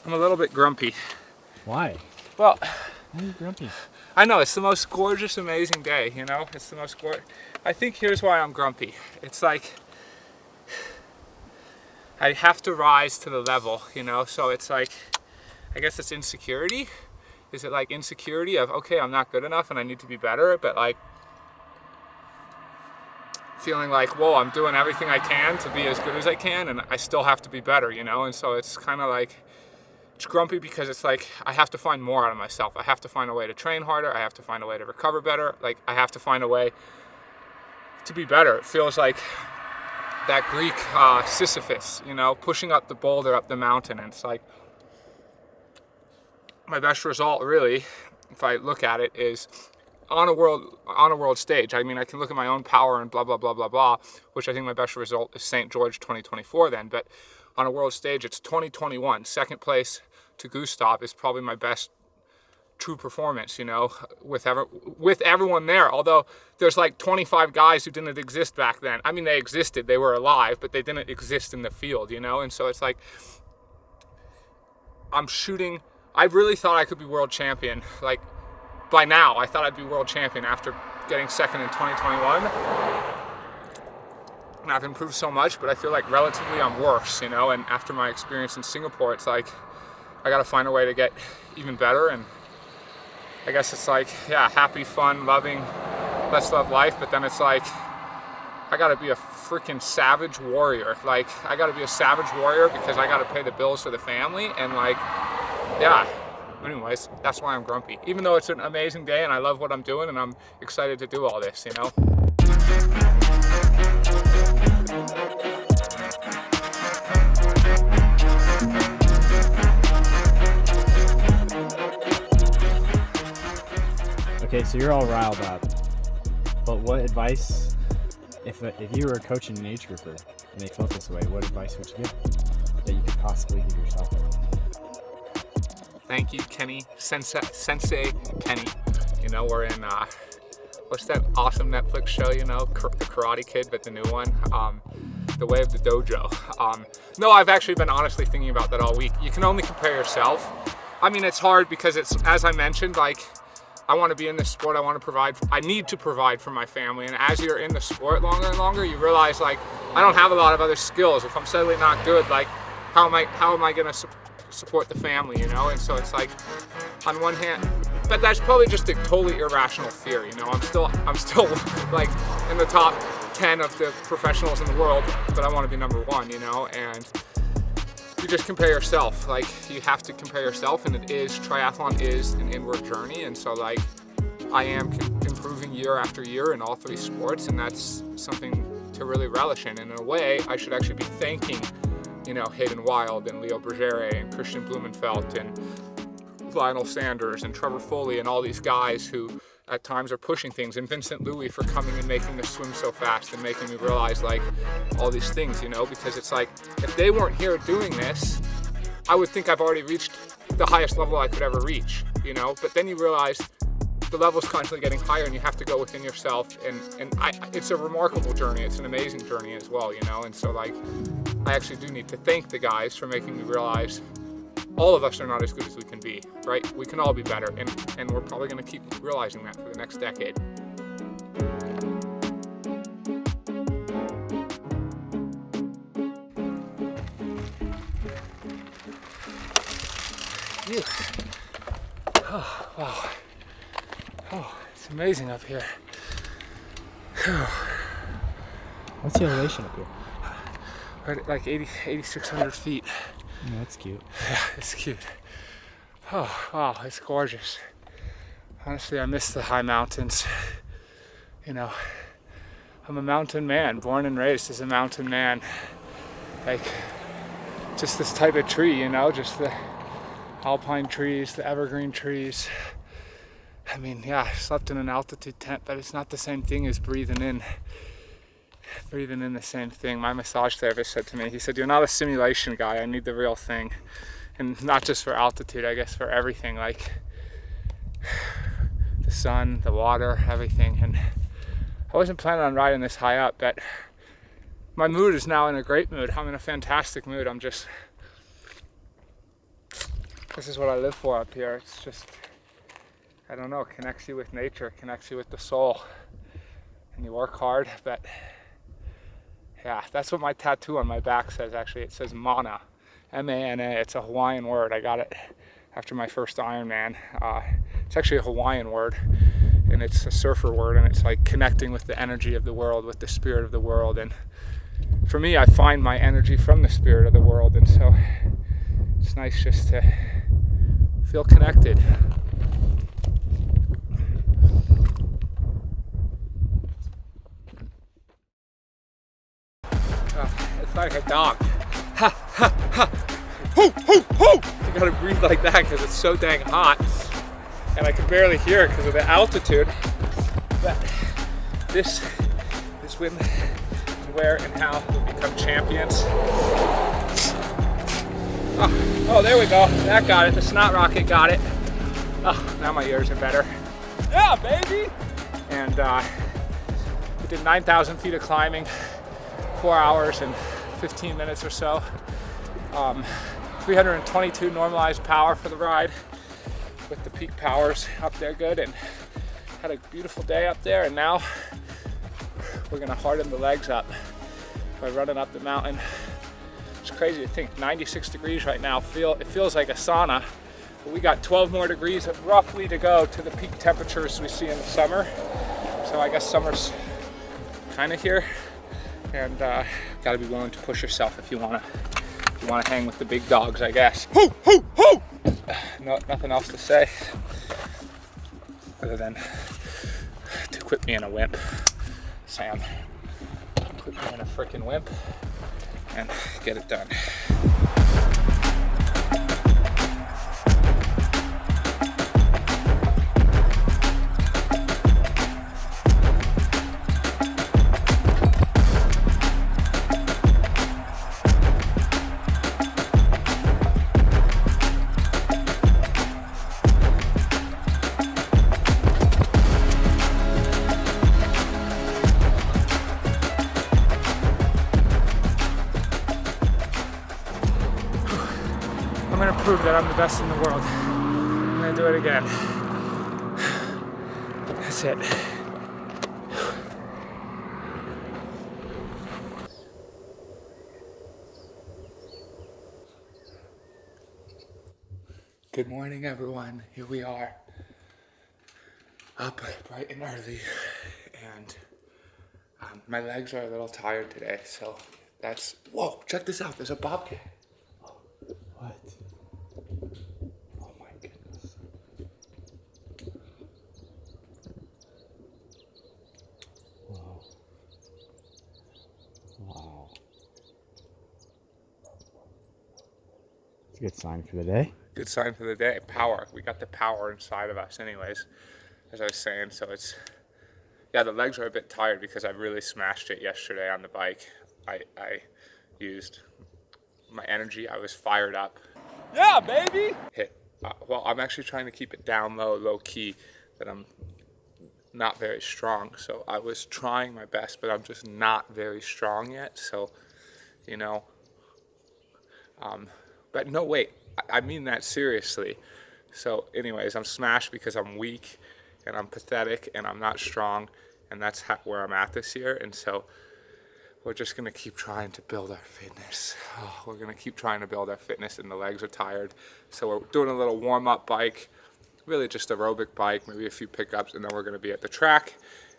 I'm a little bit grumpy. Why? Well, Why are you grumpy? I know, it's the most gorgeous, amazing day, you know? It's the most gorgeous. I think here's why I'm grumpy. It's like, I have to rise to the level, you know? So it's like, I guess it's insecurity. Is it like insecurity of, okay, I'm not good enough and I need to be better, but like, feeling like, whoa, I'm doing everything I can to be as good as I can and I still have to be better, you know? And so it's kind of like, it's grumpy because it's like, I have to find more out of myself. I have to find a way to train harder. I have to find a way to recover better. Like, I have to find a way to be better. It feels like that Greek Sisyphus, you know, pushing up the boulder, up the mountain. And it's like, my best result really, if I look at it, is on a world stage. I mean, I can look at my own power and blah, blah, blah, blah, blah, which I think my best result is St. George 2024 then. But on a world stage, it's 2021. Second place to Gustav is probably my best true performance, you know, with everyone there. Although there's like 25 guys who didn't exist back then. I mean, they existed, they were alive, but they didn't exist in the field, you know? And so it's like, I really thought I could be world champion. Like, by now, I thought I'd be world champion after getting second in 2021. And I've improved so much, but I feel like relatively I'm worse, you know? And after my experience in Singapore, it's like, I gotta find a way to get even better. And I guess it's like, yeah, happy, fun, loving, let's love life. But then it's like, I gotta be a freaking savage warrior. Like, I gotta be a savage warrior because I gotta pay the bills for the family. And like, yeah. Anyways, that's why I'm grumpy. Even though it's an amazing day and I love what I'm doing and I'm excited to do all this, you know? Okay, so you're all riled up. But what advice, if you were coaching an age grouper and they felt this way, what advice would you give that you could possibly give yourself? Thank you, Kenny, Sensei Kenny. You know, we're in, what's that awesome Netflix show, you know, The Karate Kid, but the new one, The Way of the Dojo. No, I've actually been honestly thinking about that all week. You can only compare yourself. I mean, it's hard because it's, as I mentioned, like, I want to be in this sport, I need to provide for my family, and as you're in the sport longer and longer, you realize, like, I don't have a lot of other skills. If I'm suddenly not good, like, how am I going to support the family, you know? And so it's like, on one hand, but that's probably just a totally irrational fear, you know? I'm still like in the top 10 of the professionals in the world, but I want to be number one, you know? And you just compare yourself. Like, you have to compare yourself, and triathlon is an inward journey. And so like, I am improving year after year in all three sports, and that's something to really relish in. And in a way, I should actually be thanking, you know, Hayden Wild and Leo Bergere and Christian Blumenfeld and Lionel Sanders and Trevor Foley and all these guys who at times are pushing things, and Vincent Louis for coming and making the swim so fast and making me realize, like, all these things, you know, because it's like, if they weren't here doing this, I would think I've already reached the highest level I could ever reach, you know? But then you realize the level's constantly getting higher, and you have to go within yourself, and it's a remarkable journey. It's an amazing journey as well, you know? And so like, I actually do need to thank the guys for making me realize all of us are not as good as we can be, right? We can all be better, and we're probably going to keep realizing that for the next decade. Phew. Oh, wow. Oh, it's amazing up here. Whew. What's the elevation up here? Right at like 8,600 feet. Yeah, that's cute. Yeah, it's cute. Oh, wow, it's gorgeous. Honestly, I miss the high mountains. You know, I'm a mountain man, born and raised as a mountain man. Like, just this type of tree, you know, just the alpine trees, the evergreen trees. I mean, yeah, I slept in an altitude tent, but it's not the same thing as breathing in the same thing. My massage therapist said to me, he said, "You're not a simulation guy, I need the real thing." And not just for altitude, I guess for everything, like the sun, the water, everything. And I wasn't planning on riding this high up, but my mood is now in a great mood. I'm in a fantastic mood. I'm just This is what I live for up here. It's just, I don't know, connects you with nature, connects you with the soul. And you work hard, but yeah, that's what my tattoo on my back says actually. It says Mana, M-A-N-A. It's a Hawaiian word. I got it after my first Ironman. It's actually a Hawaiian word, and it's a surfer word, and it's like connecting with the energy of the world, with the spirit of the world. And for me, I find my energy from the spirit of the world, and so it's nice just to feel connected. It's like a dog. Ha, ha, ha. Hoo, hoo, hoo. You gotta breathe like that because it's so dang hot. And I can barely hear it because of the altitude. But this is when, where, and how we become champions. Oh, there we go. That got it. The snot rocket got it. Oh, now my ears are better. Yeah, baby! And we did 9,000 feet of climbing, 4 hours and 15 minutes or so. 322 normalized power for the ride with the peak powers up there good, and had a beautiful day up there. And now we're gonna harden the legs up by running up the mountain. It's crazy to think 96 degrees right now. It feels like a sauna, but we got 12 more degrees roughly to go to the peak temperatures we see in the summer. So I guess summer's kind of here, and got to be willing to push yourself if you want to hang with the big dogs, I guess. Hoo, hoo, hoo! No, nothing else to say other than to quit being a wimp, Sam. Quit being a freaking wimp and get it done. I'm gonna prove that I'm the best in the world. I'm gonna do it again. That's it. Good morning, everyone. Here we are, up bright and early, and my legs are a little tired today, so that's, whoa, check this out, there's a bobcat. What? Oh my goodness. Wow. Wow. It's a good sign for the day. Good sign for the day. Power. We got the power inside of us anyways, as I was saying. So it's, yeah, the legs are a bit tired because I really smashed it yesterday on the bike. I used my energy. I was fired up. Yeah, baby! Hit. Well, I'm actually trying to keep it down low key, that I'm not very strong. So I was trying my best, but I'm just not very strong yet. So, you know, but no, wait. I mean that seriously. So anyways, I'm smashed because I'm weak and I'm pathetic and I'm not strong, and that's where I'm at this year. And so we're just gonna keep trying to build our fitness. Oh, we're gonna keep trying to build our fitness, and the legs are tired. So we're doing a little warm-up bike, really just aerobic bike, maybe a few pickups, and then we're gonna be at the track,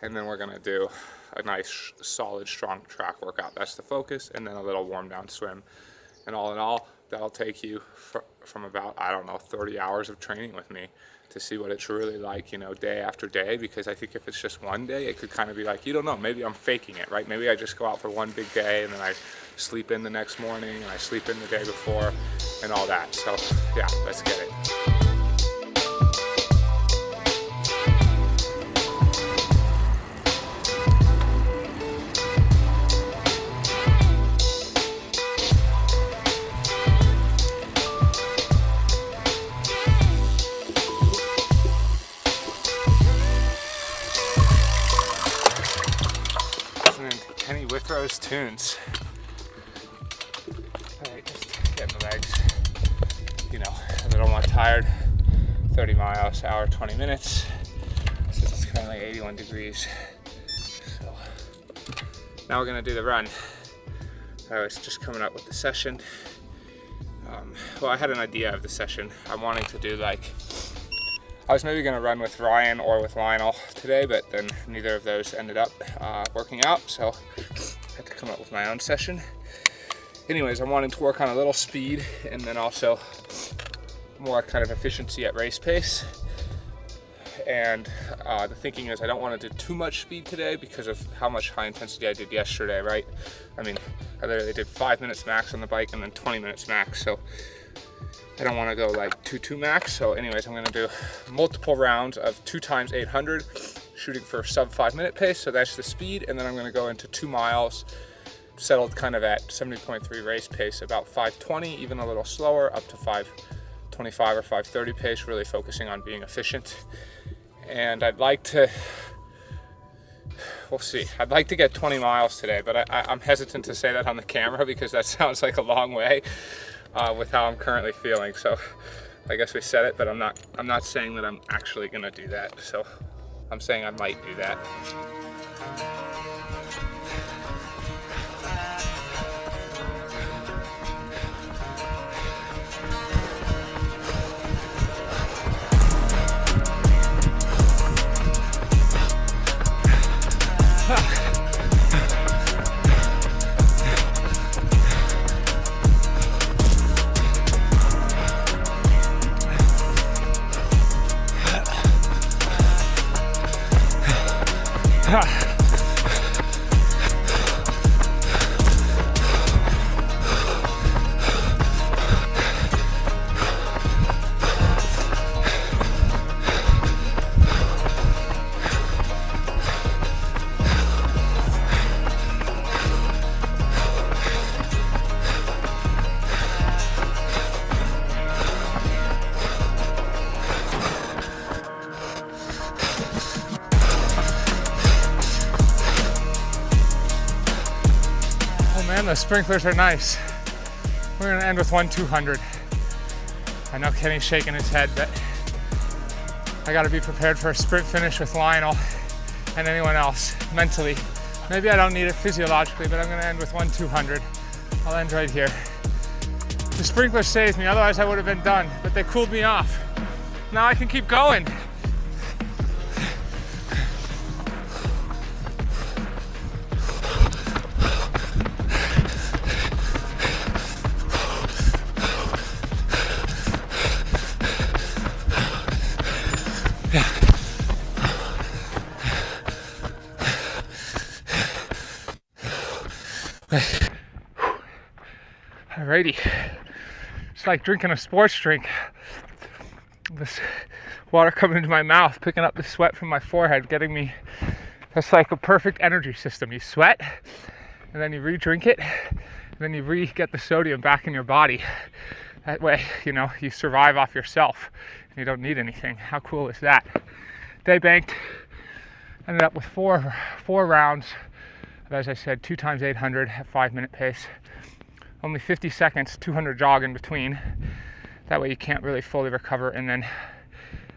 and then we're gonna do a nice, solid, strong track workout. That's the focus, and then a little warm-down swim. And all in all, that'll take you from about, I don't know, 30 hours of training with me to see what it's really like, you know, day after day. Because I think if it's just one day, it could kind of be like, you don't know, maybe I'm faking it, right? Maybe I just go out for one big day and then I sleep in the next morning and I sleep in the day before and all that. So yeah, let's get it. Those tunes. All right, just getting the legs, you know, a little more tired. 30 miles an hour, 20 minutes. So it's currently 81 degrees. So now we're gonna do the run. I was just coming up with the session. Well, I had an idea of the session. I'm wanting to do like, I was maybe gonna run with Ryan or with Lionel today, but then neither of those ended up working out, so I had to come up with my own session. Anyways, I'm wanting to work on a little speed and then also more kind of efficiency at race pace. And the thinking is I don't want to do too much speed today because of how much high intensity I did yesterday, right? I mean, I literally did 5 minutes max on the bike and then 20 minutes max, so I don't want to go like 2 max. So anyways, I'm going to do multiple rounds of 2 times 800, shooting for sub 5 minute pace, so that's the speed, and then I'm going to go into 2 miles, settled kind of at 70.3 race pace, about 5:20, even a little slower, up to 5:25 or 5:30 pace, really focusing on being efficient. And I'd like to, we'll see, I'd like to get 20 miles today, but I'm hesitant to say that on the camera because that sounds like a long way with how I'm currently feeling. So I guess we said it, but I'm not saying that I'm actually gonna do that. So I'm saying I might do that. The sprinklers are nice. We're gonna end with 1-200. I know Kenny's shaking his head, but I gotta be prepared for a sprint finish with Lionel and anyone else mentally. Maybe I don't need it physiologically, but I'm gonna end with 1-200. I'll end right here. The sprinkler saved me, otherwise I would have been done, but they cooled me off. Now I can keep going. Alrighty, it's like drinking a sports drink. This water coming into my mouth, picking up the sweat from my forehead, getting me, that's like a perfect energy system. You sweat, and then you re-drink it, and then you re-get the sodium back in your body. That way, you know, you survive off yourself, and you don't need anything. How cool is that? Day banked, ended up with four rounds of, as I said, 2 times 800 at 5 minute pace. Only 50 seconds, 200 jog in between. That way you can't really fully recover. And then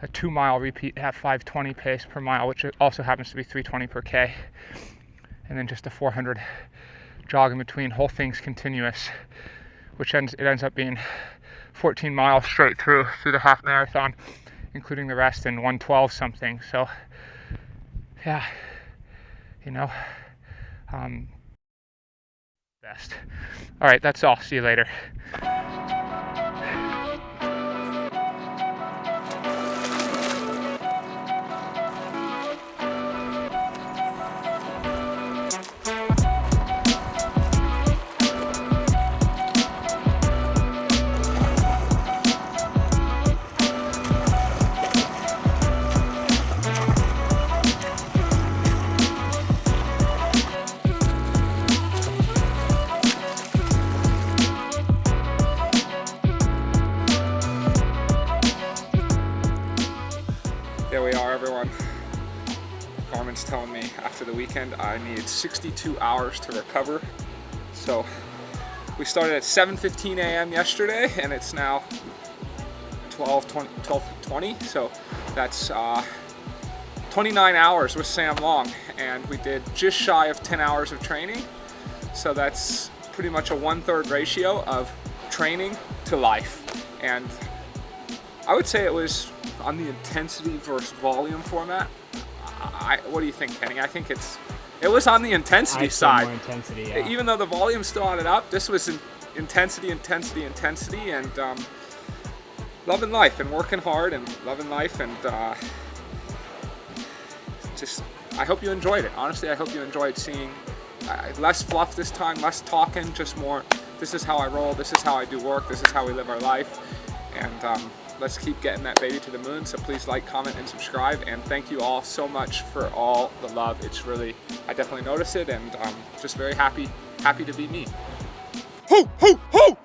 a 2 mile repeat at 5:20 pace per mile, which also happens to be 3:20 per K. And then just a 400 jog in between. Whole thing's continuous, which ends up being 14 miles straight through the half marathon, including the rest in 1:12 something. So yeah, you know, best. All right, that's all. See you later. There we are, everyone. Garmin's telling me after the weekend I need 62 hours to recover. So we started at 7:15 a.m. yesterday and it's now 12:20, so that's 29 hours with Sam Long, and we did just shy of 10 hours of training, so that's pretty much a 1/3 ratio of training to life. And I would say it was on the intensity versus volume format. What do you think, Kenny? I think it was on the intensity side. More intensity, yeah. Even though the volume still added up, this was intensity, and loving life and working hard and loving life, and just I hope you enjoyed it. Honestly, I hope you enjoyed seeing less fluff this time, less talking, just more. This is how I roll. This is how I do work. This is how we live our life, and let's keep getting that baby to the moon. So please like, comment, and subscribe. And thank you all so much for all the love. It's really, I definitely notice it, and just very happy to be me. Ho, ho, ho!